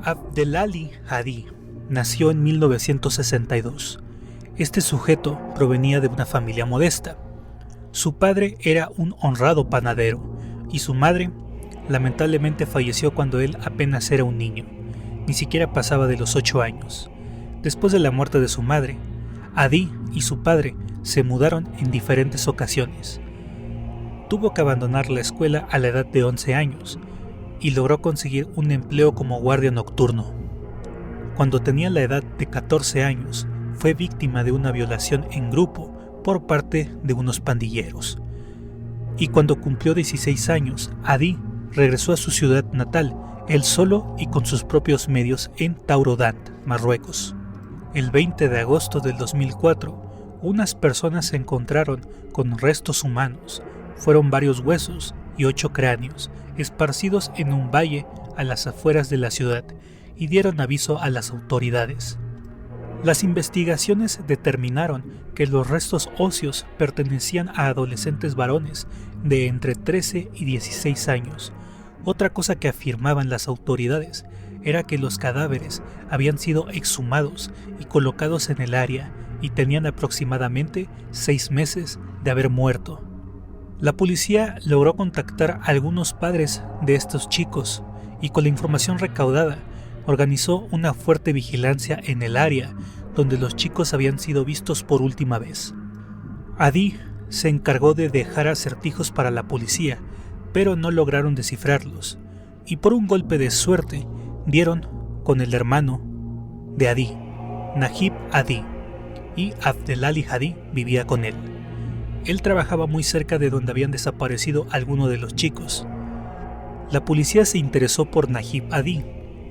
Abdelali Hadi nació en 1962. Este sujeto provenía de una familia modesta. Su padre era un honrado panadero y su madre lamentablemente falleció cuando él apenas era un niño, ni siquiera pasaba de los 8 años. Después de la muerte de su madre, Hadi y su padre se mudaron en diferentes ocasiones. Tuvo que abandonar la escuela a la edad de 11 años y logró conseguir un empleo como guardia nocturno. Cuando tenía la edad de 14 años, fue víctima de una violación en grupo por parte de unos pandilleros. Y cuando cumplió 16 años, Hadi regresó a su ciudad natal, él solo y con sus propios medios en Taurodant, Marruecos. El 20 de agosto del 2004, unas personas se encontraron con restos humanos. Fueron varios huesos y 8 cráneos, esparcidos en un valle a las afueras de la ciudad, y dieron aviso a las autoridades. Las investigaciones determinaron que los restos óseos pertenecían a adolescentes varones de entre 13 y 16 años. Otra cosa que afirmaban las autoridades era que los cadáveres habían sido exhumados y colocados en el área y tenían aproximadamente 6 meses de haber muerto. La policía logró contactar a algunos padres de estos chicos y con la información recaudada organizó una fuerte vigilancia en el área donde los chicos habían sido vistos por última vez. Hadi se encargó de dejar acertijos para la policía, pero no lograron descifrarlos, y por un golpe de suerte dieron con el hermano de Hadi, Najib Hadi, y Abdelali Hadi vivía con él. Él trabajaba muy cerca de donde habían desaparecido algunos de los chicos. La policía se interesó por Najib Hadi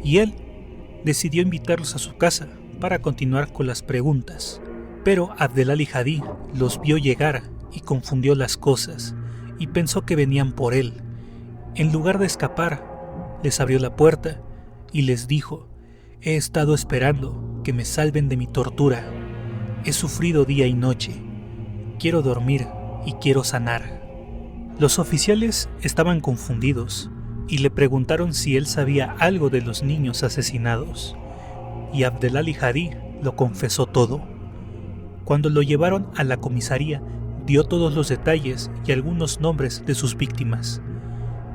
y él decidió invitarlos a su casa para continuar con las preguntas. Pero Abdelali Hadi los vio llegar y confundió las cosas y pensó que venían por él. En lugar de escapar, les abrió la puerta y les dijo: «He estado esperando que me salven de mi tortura. He sufrido día y noche. Quiero dormir y quiero sanar». Los oficiales estaban confundidos y le preguntaron si él sabía algo de los niños asesinados, y Abdelali Hadi lo confesó todo. Cuando lo llevaron a la comisaría, dio todos los detalles y algunos nombres de sus víctimas.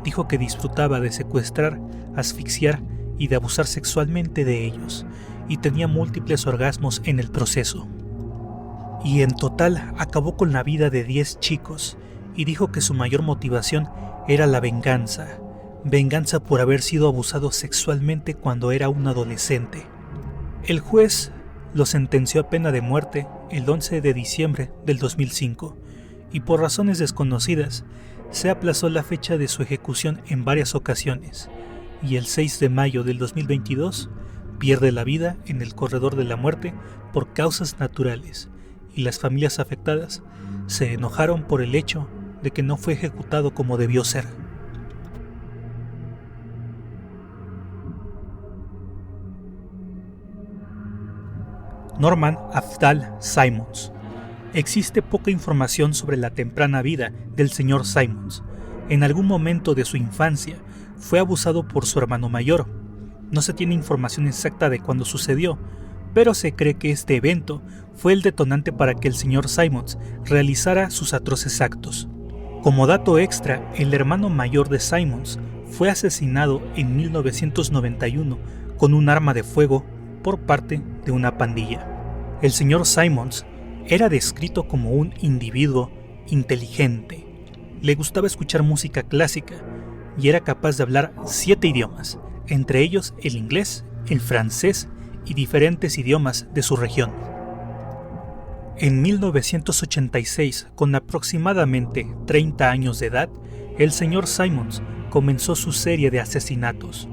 Dijo que disfrutaba de secuestrar, asfixiar y de abusar sexualmente de ellos, y tenía múltiples orgasmos en el proceso. Y en total acabó con la vida de 10 chicos, y dijo que su mayor motivación era la venganza por haber sido abusado sexualmente cuando era un adolescente. El juez lo sentenció a pena de muerte el 11 de diciembre del 2005, y por razones desconocidas se aplazó la fecha de su ejecución en varias ocasiones, y el 6 de mayo del 2022 pierde la vida en el corredor de la muerte por causas naturales, y las familias afectadas se enojaron por el hecho de que no fue ejecutado como debió ser. Norman Afdal Simons. Existe poca información sobre la temprana vida del señor Simons. En algún momento de su infancia fue abusado por su hermano mayor. No se tiene información exacta de cuándo sucedió, pero se cree que este evento fue el detonante para que el señor Simons realizara sus atroces actos. Como dato extra, el hermano mayor de Simons fue asesinado en 1991 con un arma de fuego por parte de una pandilla. El señor Simons era descrito como un individuo inteligente. Le gustaba escuchar música clásica y era capaz de hablar 7 idiomas, entre ellos el inglés, el francés y diferentes idiomas de su región. En 1986, con aproximadamente 30 años de edad, el señor Simons comenzó su serie de asesinatos.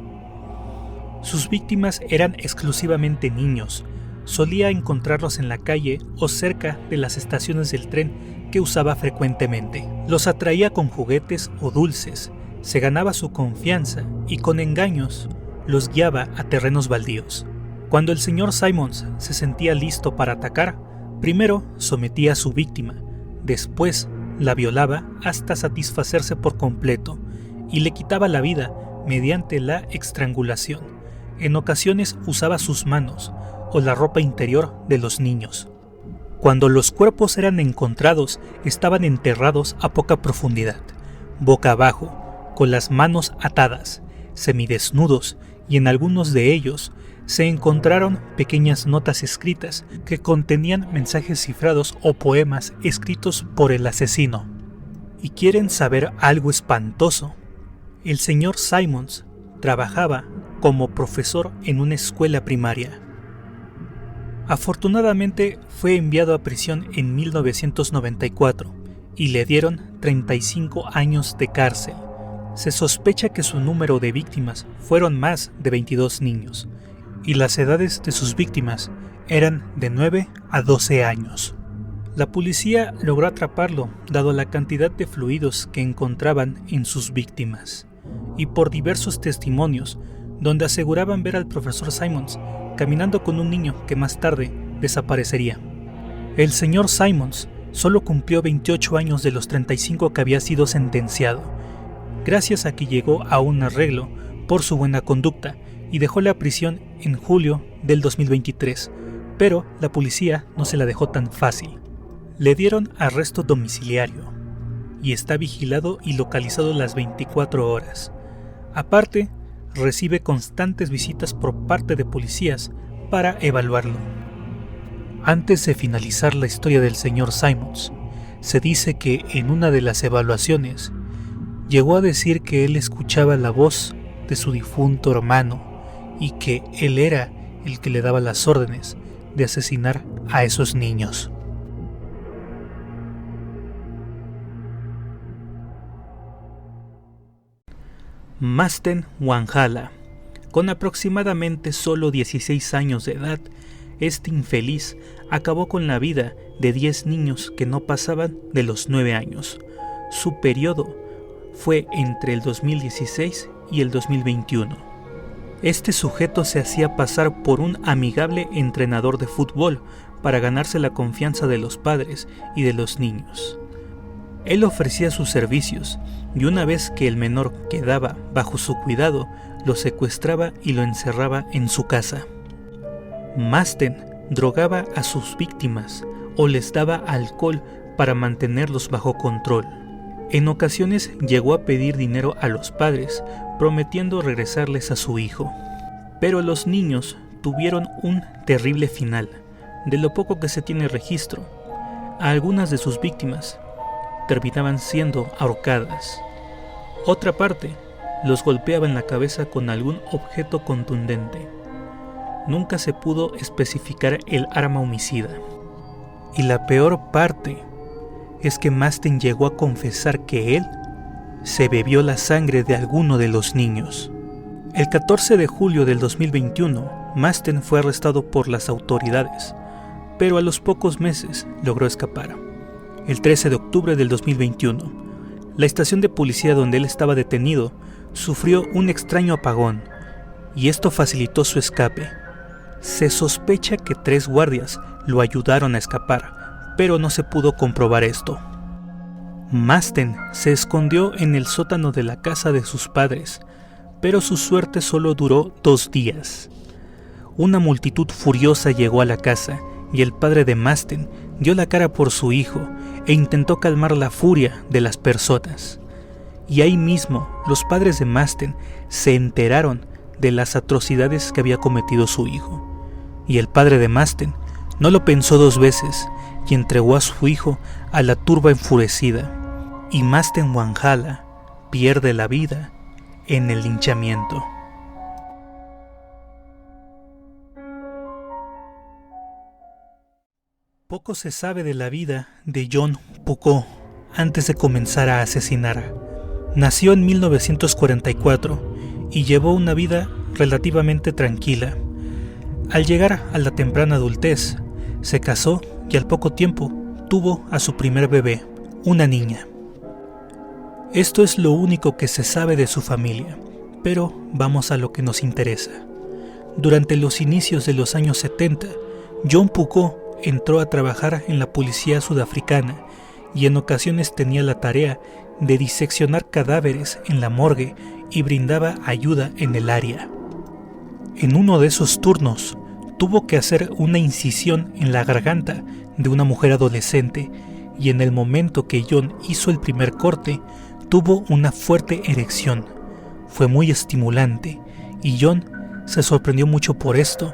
Sus víctimas eran exclusivamente niños. Solía encontrarlos en la calle o cerca de las estaciones del tren que usaba frecuentemente. Los atraía con juguetes o dulces, se ganaba su confianza y con engaños los guiaba a terrenos baldíos. Cuando el señor Simons se sentía listo para atacar, primero sometía a su víctima, después la violaba hasta satisfacerse por completo y le quitaba la vida mediante la estrangulación. En ocasiones usaba sus manos o la ropa interior de los niños. Cuando los cuerpos eran encontrados, estaban enterrados a poca profundidad, boca abajo, con las manos atadas, semidesnudos, y en algunos de ellos se encontraron pequeñas notas escritas que contenían mensajes cifrados o poemas escritos por el asesino. ¿Y quieren saber algo espantoso? El señor Simons trabajaba como profesor en una escuela primaria. Afortunadamente fue enviado a prisión en 1994 y le dieron 35 años de cárcel. Se sospecha que su número de víctimas fueron más de 22 niños, y las edades de sus víctimas eran de 9 a 12 años. La policía logró atraparlo dado la cantidad de fluidos que encontraban en sus víctimas, y por diversos testimonios donde aseguraban ver al profesor Simons caminando con un niño que más tarde desaparecería. El señor Simons solo cumplió 28 años de los 35 que había sido sentenciado, gracias a que llegó a un arreglo por su buena conducta y dejó la prisión en julio del 2023, pero la policía no se la dejó tan fácil. Le dieron arresto domiciliario y está vigilado y localizado las 24 horas. Aparte, recibe constantes visitas por parte de policías para evaluarlo. Antes de finalizar la historia del señor Simons, se dice que en una de las evaluaciones llegó a decir que él escuchaba la voz de su difunto hermano y que él era el que le daba las órdenes de asesinar a esos niños. Masten Wanjala. Con aproximadamente solo 16 años de edad, este infeliz acabó con la vida de 10 niños que no pasaban de los 9 años. Su periodo fue entre el 2016 y el 2021. Este sujeto se hacía pasar por un amigable entrenador de fútbol para ganarse la confianza de los padres y de los niños. Él ofrecía sus servicios y una vez que el menor quedaba bajo su cuidado, lo secuestraba y lo encerraba en su casa. Masten drogaba a sus víctimas o les daba alcohol para mantenerlos bajo control. En ocasiones llegó a pedir dinero a los padres, prometiendo regresarles a su hijo. Pero los niños tuvieron un terrible final. De lo poco que se tiene registro, algunas de sus víctimas terminaban siendo ahorcadas. Otra parte los golpeaba en la cabeza con algún objeto contundente. Nunca se pudo especificar el arma homicida. Y la peor parte es que Masten llegó a confesar que él se bebió la sangre de alguno de los niños. El 14 de julio del 2021, Masten fue arrestado por las autoridades, pero a los pocos meses logró escapar. El 13 de octubre del 2021, la estación de policía donde él estaba detenido sufrió un extraño apagón, y esto facilitó su escape. Se sospecha que 3 guardias lo ayudaron a escapar, pero no se pudo comprobar esto. Masten se escondió en el sótano de la casa de sus padres, pero su suerte solo duró 2 días. Una multitud furiosa llegó a la casa y el padre de Masten dio la cara por su hijo e intentó calmar la furia de las personas. Y ahí mismo los padres de Masten se enteraron de las atrocidades que había cometido su hijo. Y el padre de Masten no lo pensó 2 veces y entregó a su hijo a la turba enfurecida. Y Masten Wanjala pierde la vida en el linchamiento. Poco se sabe de la vida de John Puko antes de comenzar a asesinar. Nació en 1944 y llevó una vida relativamente tranquila. Al llegar a la temprana adultez, se casó y al poco tiempo tuvo a su primer bebé, una niña. Esto es lo único que se sabe de su familia, pero vamos a lo que nos interesa. Durante los inicios de los años 70, John Puko entró a trabajar en la policía sudafricana y en ocasiones tenía la tarea de diseccionar cadáveres en la morgue y brindaba ayuda en el área. En uno de esos turnos, tuvo que hacer una incisión en la garganta de una mujer adolescente y en el momento que John hizo el primer corte, tuvo una fuerte erección. Fue muy estimulante y John se sorprendió mucho por esto,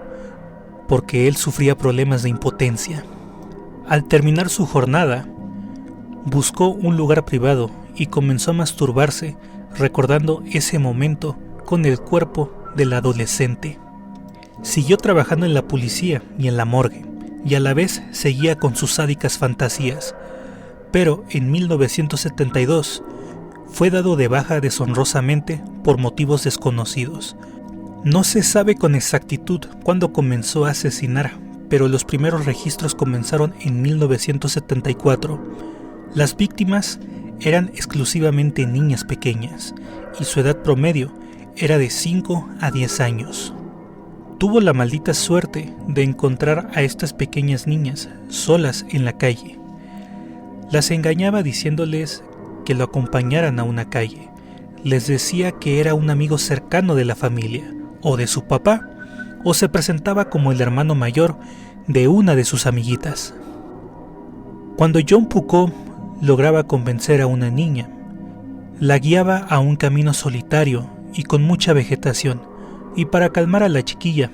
porque él sufría problemas de impotencia. Al terminar su jornada, buscó un lugar privado y comenzó a masturbarse, recordando ese momento con el cuerpo del adolescente. Siguió trabajando en la policía y en la morgue, y a la vez seguía con sus sádicas fantasías, pero en 1972 fue dado de baja deshonrosamente por motivos desconocidos. No se sabe con exactitud cuándo comenzó a asesinar, pero los primeros registros comenzaron en 1974. Las víctimas eran exclusivamente niñas pequeñas, y su edad promedio era de 5 a 10 años. Tuvo la maldita suerte de encontrar a estas pequeñas niñas solas en la calle. Las engañaba diciéndoles que lo acompañaran a una calle. Les decía que era un amigo cercano de la familia, o de su papá, o se presentaba como el hermano mayor de una de sus amiguitas. Cuando John Pucó lograba convencer a una niña, la guiaba a un camino solitario y con mucha vegetación, y para calmar a la chiquilla,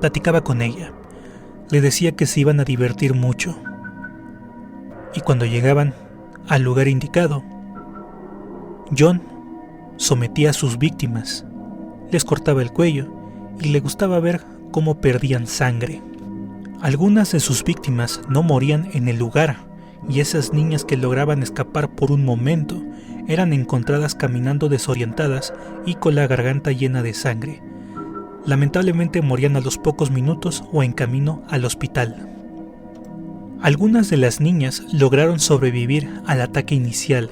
platicaba con ella. Le decía que se iban a divertir mucho. Y cuando llegaban al lugar indicado, John sometía a sus víctimas, les cortaba el cuello y le gustaba ver cómo perdían sangre. Algunas de sus víctimas no morían en el lugar, y esas niñas que lograban escapar por un momento eran encontradas caminando desorientadas y con la garganta llena de sangre. Lamentablemente morían a los pocos minutos o en camino al hospital. Algunas de las niñas lograron sobrevivir al ataque inicial.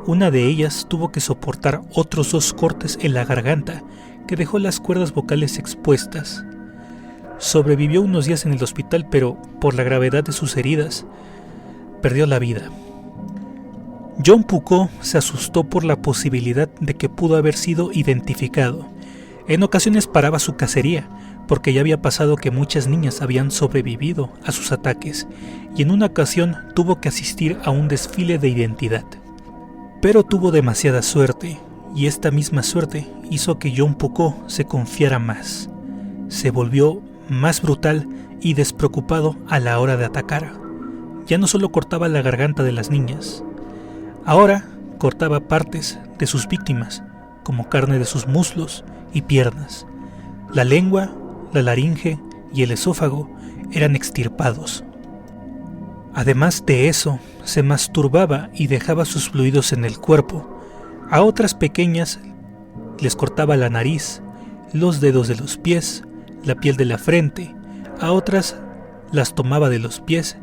Una de ellas tuvo que soportar otros 2 cortes en la garganta que dejó las cuerdas vocales expuestas. Sobrevivió unos días en el hospital, pero por la gravedad de sus heridas, perdió la vida. John Pucó se asustó por la posibilidad de que pudo haber sido identificado. En ocasiones paraba su cacería, porque ya había pasado que muchas niñas habían sobrevivido a sus ataques, y en una ocasión tuvo que asistir a un desfile de identidad. Pero tuvo demasiada suerte, y esta misma suerte hizo que John Pucó se confiara más. Se volvió más brutal y despreocupado a la hora de atacar. Ya no solo cortaba la garganta de las niñas, ahora cortaba partes de sus víctimas, como carne de sus muslos y piernas. La lengua, la laringe y el esófago eran extirpados. Además de eso, se masturbaba y dejaba sus fluidos en el cuerpo. A otras pequeñas les cortaba la nariz, los dedos de los pies, la piel de la frente. A otras las tomaba de los pies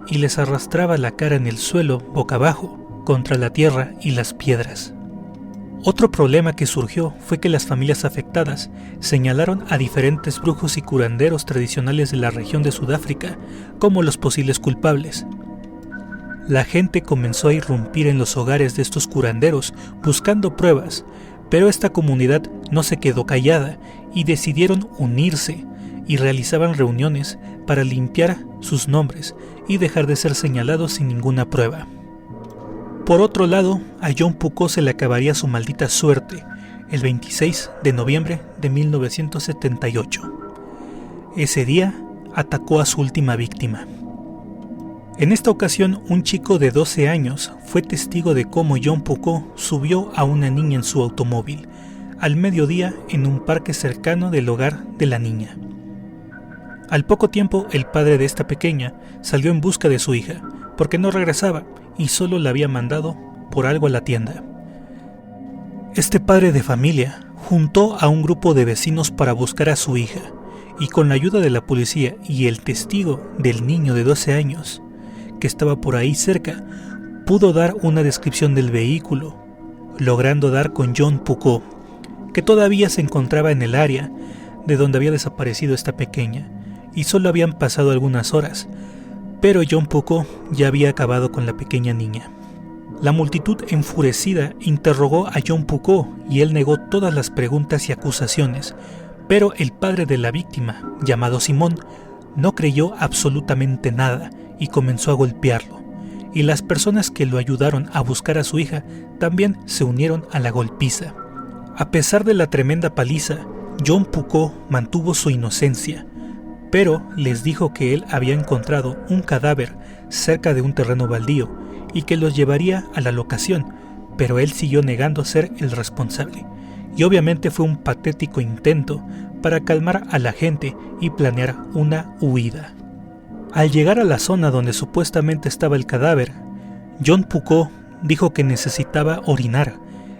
y les arrastraba la cara en el suelo boca abajo contra la tierra y las piedras. Otro problema que surgió fue que las familias afectadas señalaron a diferentes brujos y curanderos tradicionales de la región de Sudáfrica como los posibles culpables. La gente comenzó a irrumpir en los hogares de estos curanderos buscando pruebas, pero esta comunidad no se quedó callada y decidieron unirse y realizaban reuniones para limpiar sus nombres y dejar de ser señalados sin ninguna prueba. Por otro lado, a John Pucó se le acabaría su maldita suerte el 26 de noviembre de 1978. Ese día atacó a su última víctima. En esta ocasión, un chico de 12 años fue testigo de cómo John Pucó subió a una niña en su automóvil al mediodía en un parque cercano del hogar de la niña. Al poco tiempo, el padre de esta pequeña salió en busca de su hija, porque no regresaba y solo la había mandado por algo a la tienda. Este padre de familia juntó a un grupo de vecinos para buscar a su hija, y con la ayuda de la policía y el testigo del niño de 12 años, que estaba por ahí cerca, pudo dar una descripción del vehículo, logrando dar con John Pucó, que todavía se encontraba en el área de donde había desaparecido esta pequeña, y solo habían pasado algunas horas, pero John Pucó ya había acabado con la pequeña niña. La multitud enfurecida interrogó a John Pucó y él negó todas las preguntas y acusaciones, Pero el padre de la víctima, llamado Simón, no creyó absolutamente nada y comenzó a golpearlo, y las personas que lo ayudaron a buscar a su hija también se unieron a la golpiza. A pesar de la tremenda paliza, John Pucó mantuvo su inocencia, pero les dijo que él había encontrado un cadáver cerca de un terreno baldío y que los llevaría a la locación, pero él siguió negando ser el responsable, y obviamente fue un patético intento para calmar a la gente y planear una huida. Al llegar a la zona donde supuestamente estaba el cadáver, John Pucó dijo que necesitaba orinar,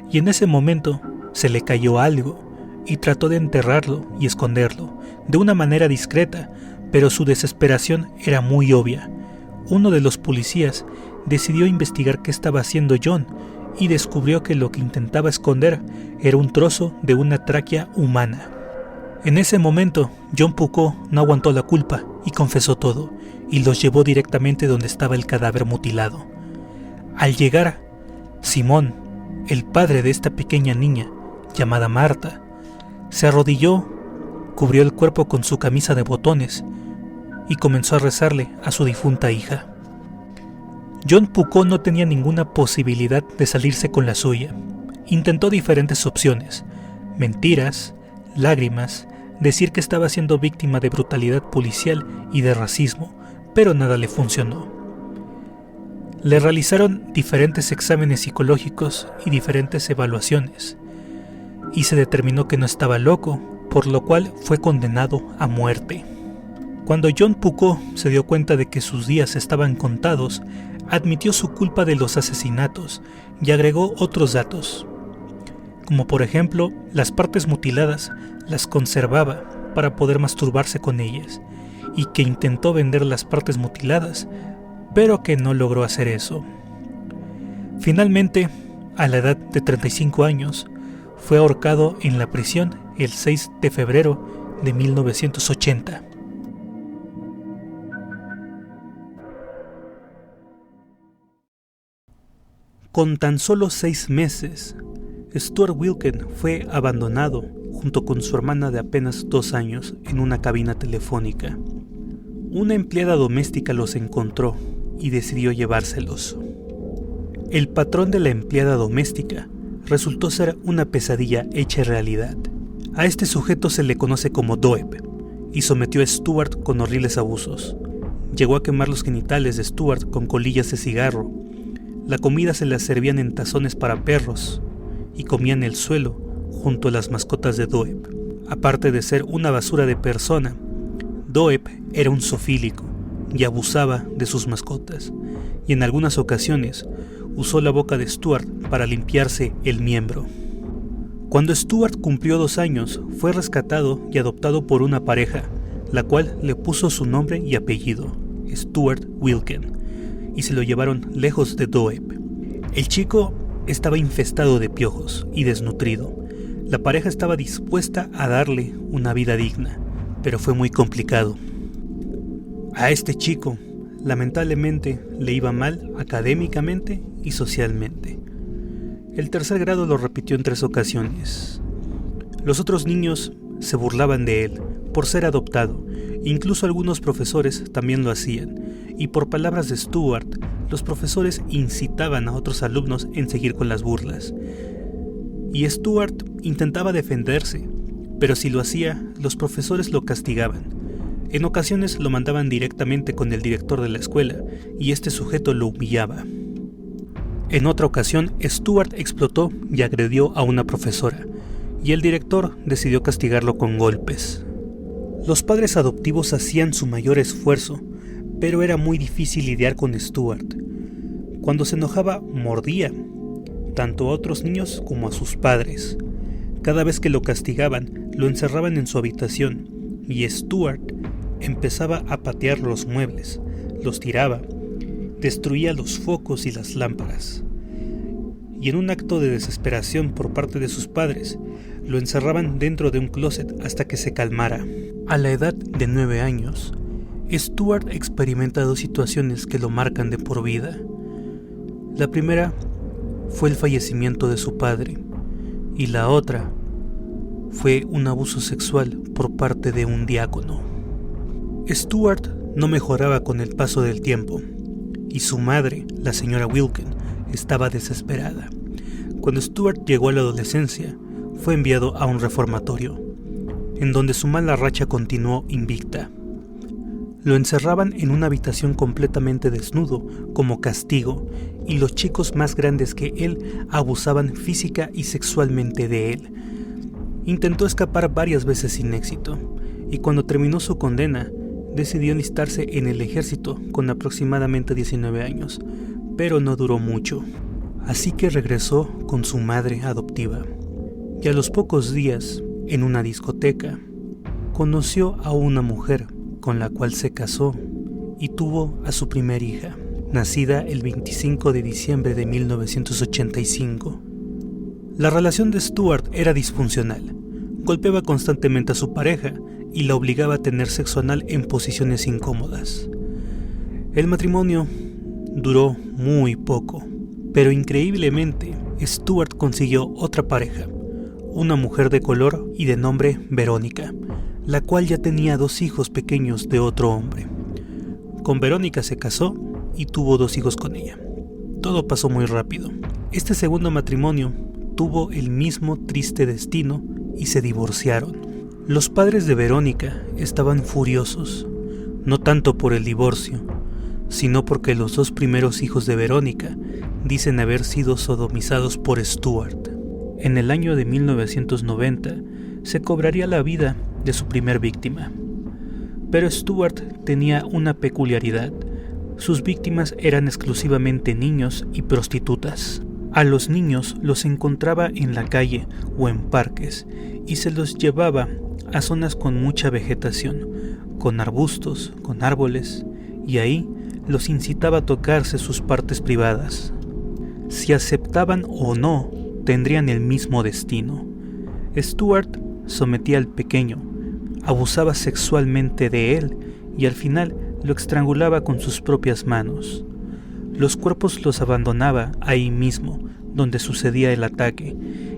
y en ese momento se le cayó algo y trató de enterrarlo y esconderlo de una manera discreta, pero su desesperación era muy obvia. Uno de los policías decidió investigar qué estaba haciendo John y descubrió que lo que intentaba esconder era un trozo de una tráquea humana. En ese momento, John Pucó no aguantó la culpa y confesó todo, y los llevó directamente donde estaba el cadáver mutilado. Al llegar, Simón, el padre de esta pequeña niña, llamada Marta, se arrodilló, cubrió el cuerpo con su camisa de botones y comenzó a rezarle a su difunta hija. John Pucó no tenía ninguna posibilidad de salirse con la suya. Intentó diferentes opciones: mentiras, lágrimas, decir que estaba siendo víctima de brutalidad policial y de racismo, pero nada le funcionó. Le realizaron diferentes exámenes psicológicos y diferentes evaluaciones, y se determinó que no estaba loco, por lo cual fue condenado a muerte. Cuando John Pucó se dio cuenta de que sus días estaban contados, admitió su culpa de los asesinatos y agregó otros datos, como por ejemplo, las partes mutiladas las conservaba para poder masturbarse con ellas, y que intentó vender las partes mutiladas, pero que no logró hacer eso. Finalmente, a la edad de 35 años, fue ahorcado en la prisión el 6 de febrero de 1980. Con tan solo 6 meses, Stuart Wilken fue abandonado junto con su hermana de apenas 2 años en una cabina telefónica. Una empleada doméstica los encontró y decidió llevárselos. El patrón de la empleada doméstica resultó ser una pesadilla hecha realidad. A este sujeto se le conoce como Doep y sometió a Stuart con horribles abusos. Llegó a quemar los genitales de Stuart con colillas de cigarro. La comida se la servían en tazones para perros y comían el suelo junto a las mascotas de Doep. Aparte de ser una basura de persona, Doep era un zoofílico y abusaba de sus mascotas, y en algunas ocasiones usó la boca de Stuart para limpiarse el miembro. Cuando Stuart cumplió 2 años, fue rescatado y adoptado por una pareja, la cual le puso su nombre y apellido, Stuart Wilken, y se lo llevaron lejos de Doep. El chico estaba infestado de piojos y desnutrido. La pareja estaba dispuesta a darle una vida digna, pero fue muy complicado. A este chico, lamentablemente, le iba mal académicamente y socialmente. El 3er grado lo repitió en 3 ocasiones. Los otros niños se burlaban de él por ser adoptado, incluso algunos profesores también lo hacían, y por palabras de Stuart, los profesores incitaban a otros alumnos en seguir con las burlas. Y Stuart intentaba defenderse, pero si lo hacía, los profesores lo castigaban. En ocasiones lo mandaban directamente con el director de la escuela, y este sujeto lo humillaba. En otra ocasión, Stuart explotó y agredió a una profesora, y el director decidió castigarlo con golpes. Los padres adoptivos hacían su mayor esfuerzo, pero era muy difícil lidiar con Stuart. Cuando se enojaba, mordía, tanto a otros niños como a sus padres. Cada vez que lo castigaban, lo encerraban en su habitación, y Stuart empezaba a patear los muebles, los tiraba, destruía los focos y las lámparas. Y en un acto de desesperación por parte de sus padres, lo encerraban dentro de un closet hasta que se calmara. A la edad de 9 años, Stuart experimenta 2 situaciones que lo marcan de por vida. La primera fue el fallecimiento de su padre, y la otra fue un abuso sexual por parte de un diácono. Stuart no mejoraba con el paso del tiempo, y su madre, la señora Wilken, estaba desesperada. Cuando Stuart llegó a la adolescencia, fue enviado a un reformatorio, en donde su mala racha continuó invicta. Lo encerraban en una habitación completamente desnudo como castigo, y los chicos más grandes que él abusaban física y sexualmente de él. Intentó escapar varias veces sin éxito, y cuando terminó su condena, decidió enlistarse en el ejército con aproximadamente 19 años, pero no duró mucho. Así que regresó con su madre adoptiva. Y a los pocos días, en una discoteca, conoció a una mujer con la cual se casó y tuvo a su primer hija, nacida el 25 de diciembre de 1985. La relación de Stuart era disfuncional. Golpeaba constantemente a su pareja y la obligaba a tener sexo anal en posiciones incómodas. El matrimonio duró muy poco, pero increíblemente Stuart consiguió otra pareja, una mujer de color y de nombre Verónica, la cual ya tenía 2 hijos pequeños de otro hombre. Con Verónica se casó y tuvo 2 hijos con ella. Todo pasó muy rápido. Este segundo matrimonio tuvo el mismo triste destino y se divorciaron. Los padres de Verónica estaban furiosos, no tanto por el divorcio, sino porque los 2 primeros hijos de Verónica dicen haber sido sodomizados por Stuart. En el año de 1990 se cobraría la vida de su primer víctima. Pero Stuart tenía una peculiaridad. Sus víctimas eran exclusivamente niños y prostitutas. A los niños los encontraba en la calle o en parques y se los llevaba a zonas con mucha vegetación, con arbustos, con árboles, y ahí los incitaba a tocarse sus partes privadas. Si aceptaban o no, tendrían el mismo destino. Stuart sometía al pequeño, abusaba sexualmente de él y al final lo estrangulaba con sus propias manos. Los cuerpos los abandonaba ahí mismo, donde sucedía el ataque,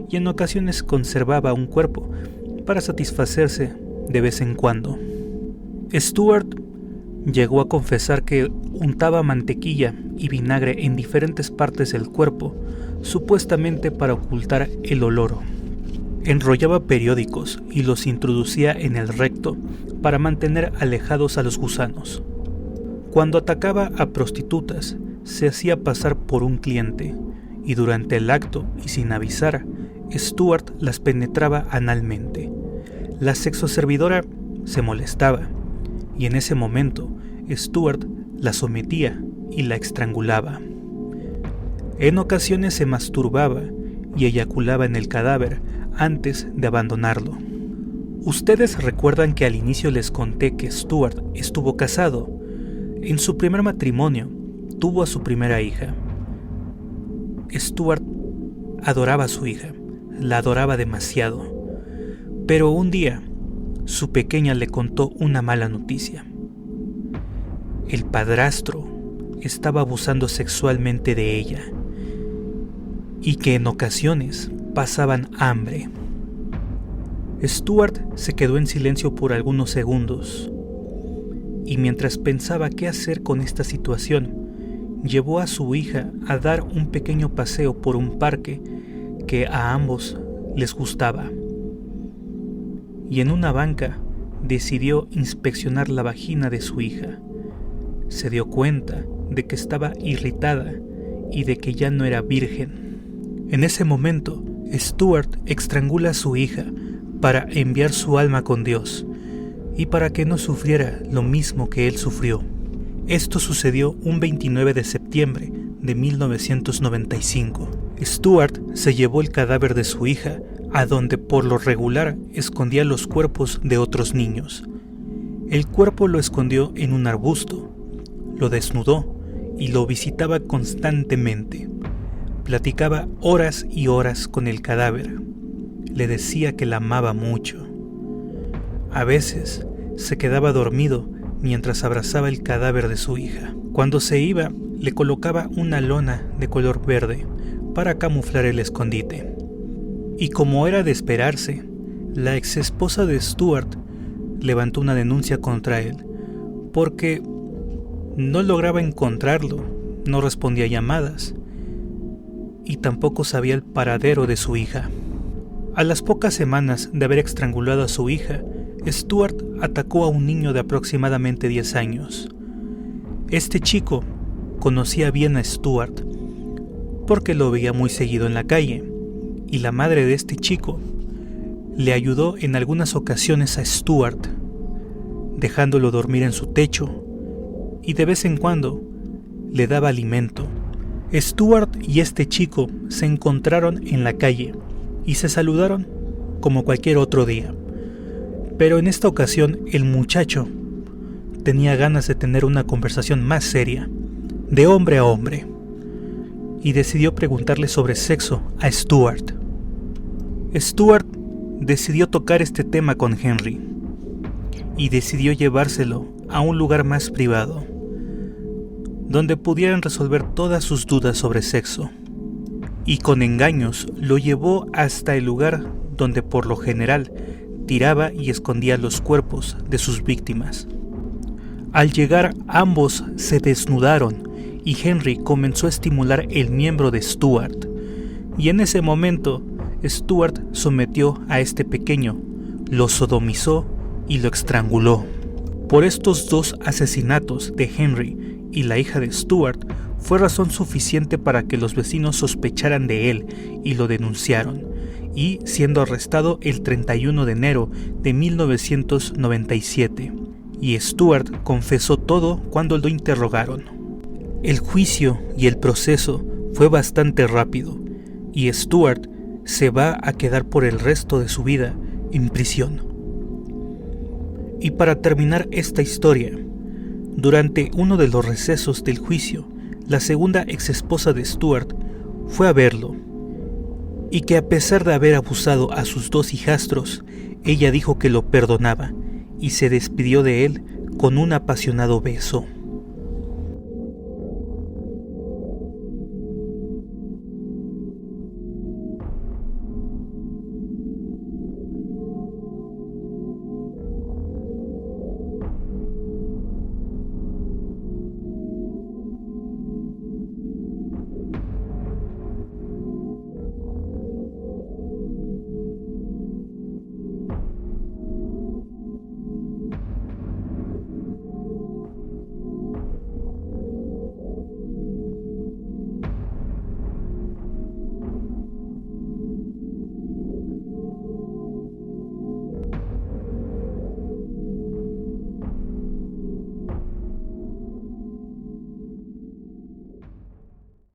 y en ocasiones conservaba un cuerpo para satisfacerse de vez en cuando. Stuart llegó a confesar que untaba mantequilla y vinagre en diferentes partes del cuerpo, supuestamente para ocultar el olor. Enrollaba periódicos y los introducía en el recto para mantener alejados a los gusanos. Cuando atacaba a prostitutas, se hacía pasar por un cliente, y durante el acto y sin avisar, Stuart las penetraba analmente. La sexoservidora se molestaba, y en ese momento Stuart la sometía y la estrangulaba. En ocasiones se masturbaba y eyaculaba en el cadáver antes de abandonarlo. Ustedes recuerdan que al inicio les conté que Stuart estuvo casado. En su primer matrimonio tuvo a su primera hija. Stuart adoraba a su hija, la adoraba demasiado. Pero un día, su pequeña le contó una mala noticia. El padrastro estaba abusando sexualmente de ella y que en ocasiones pasaban hambre. Stuart se quedó en silencio por algunos segundos y mientras pensaba qué hacer con esta situación, llevó a su hija a dar un pequeño paseo por un parque que a ambos les gustaba. Y en una banca decidió inspeccionar la vagina de su hija. Se dio cuenta de que estaba irritada y de que ya no era virgen. En ese momento, Stuart estrangula a su hija para enviar su alma con Dios y para que no sufriera lo mismo que él sufrió. Esto sucedió un 29 de septiembre de 1995. Stuart se llevó el cadáver de su hija a donde por lo regular escondía los cuerpos de otros niños. El cuerpo lo escondió en un arbusto, lo desnudó y lo visitaba constantemente. Platicaba horas y horas con el cadáver. Le decía que la amaba mucho. A veces se quedaba dormido mientras abrazaba el cadáver de su hija. Cuando se iba, le colocaba una lona de color verde para camuflar el escondite. Y como era de esperarse, La exesposa de Stuart levantó una denuncia contra él porque no lograba encontrarlo, no respondía a llamadas y tampoco sabía el paradero de su hija. A las pocas semanas de haber estrangulado a su hija, Stuart atacó a un niño de aproximadamente 10 años. Este chico conocía bien a Stuart porque lo veía muy seguido en la calle, y la madre de este chico le ayudó en algunas ocasiones a Stuart, dejándolo dormir en su techo y de vez en cuando le daba alimento. Stuart y este chico se encontraron en la calle y se saludaron como cualquier otro día. Pero en esta ocasión el muchacho tenía ganas de tener una conversación más seria, de hombre a hombre, y decidió preguntarle sobre sexo a Stuart. Stuart decidió tocar este tema con Henry y decidió llevárselo a un lugar más privado, donde pudieran resolver todas sus dudas sobre sexo, y con engaños lo llevó hasta el lugar donde por lo general tiraba y escondía los cuerpos de sus víctimas. Al llegar, ambos se desnudaron y Henry comenzó a estimular el miembro de Stuart, y en ese momento Stuart sometió a este pequeño, lo sodomizó y lo estranguló. Por estos dos asesinatos de Henry y la hija de Stuart fue razón suficiente para que los vecinos sospecharan de él y lo denunciaron, y siendo arrestado el 31 de enero de 1997, y Stuart confesó todo cuando lo interrogaron. El juicio y el proceso fue bastante rápido, y Stuart se va a quedar por el resto de su vida en prisión. Y para terminar esta historia, durante uno de los recesos del juicio, la segunda exesposa de Stuart fue a verlo, y que a pesar de haber abusado a sus dos hijastros, ella dijo que lo perdonaba y se despidió de él con un apasionado beso.